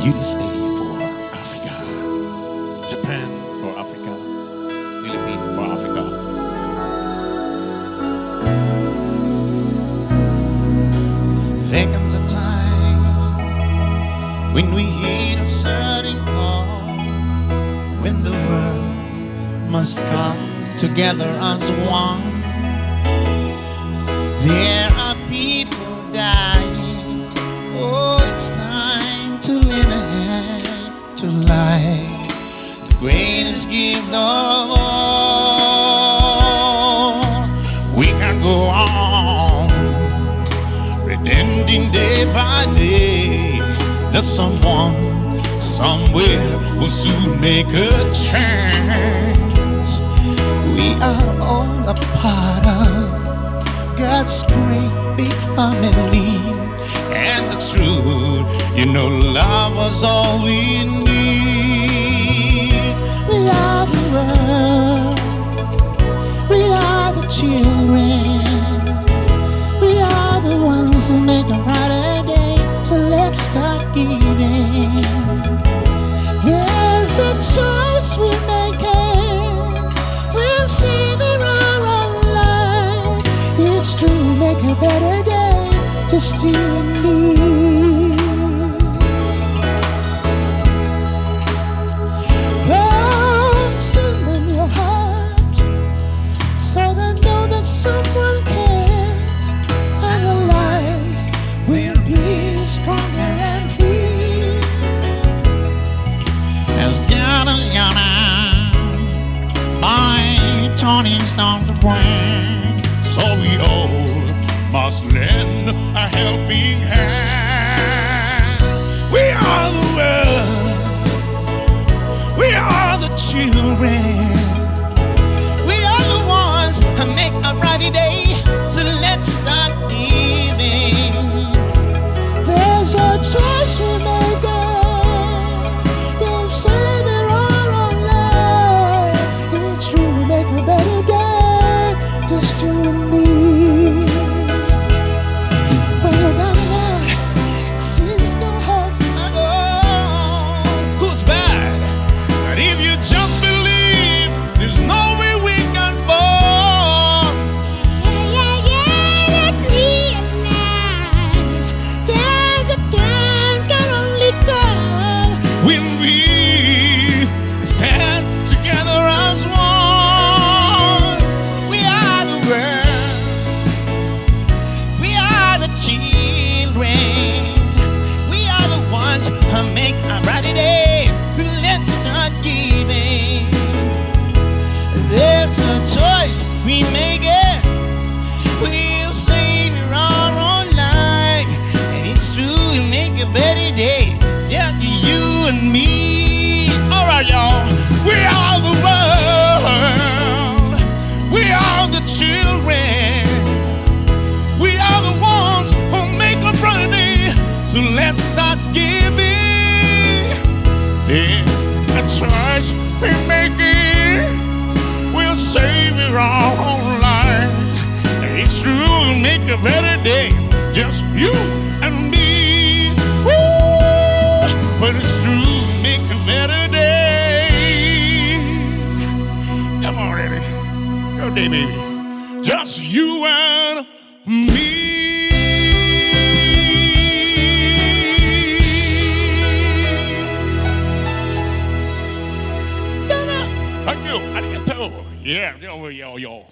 USA for Africa, Japan for Africa, Philippines for Africa. There comes a time when we hit a certain call, when the world must come together as one. There are people dying. Oh, it's time to lend a hand to life, the greatest gift of all. We can go on pretending day by day that someone somewhere will soon make a change. We are all a part of God's great big family, and the truth, love was all we need. We are the world, we are the children, we are the ones who make a brighter day. So let's start giving. There's a choice we're making. We'll see the it's true, make a better day, just you and me. Lord, send them your heart, so they know that someone cares, and the lives will be stronger and free. As God is gonna by Tony Stone to bring. So we all must lend a helping hand. We are the world, we are the children, we are the ones who make a brighter day. So let's start giving. There's a choice we make, we'll save it all our life. It's true, make a better day, just you and me. When you're down and out, it seems no hope. Who's bad? But if you just believe, there's no way we can fall. Let's realize there's a time can only come when we stand together as one. We are the world, we are the children, we are the ones who make a brighter day. Let's start giving. There's a choice we make it. We'll save our own life, and it's true, we make a better day, just you and me. All right, y'all. We are the world, we are the children, we are the ones who make a brighter day. So let's start giving. Yeah, a choice we make it. We'll save your own life. It's true, we'll make a better day, just you and me. Woo! But it's true, make a better day. Come on, Eddie. Go day, baby. Just you and me. Thank you. Arigato. Yeah, yo.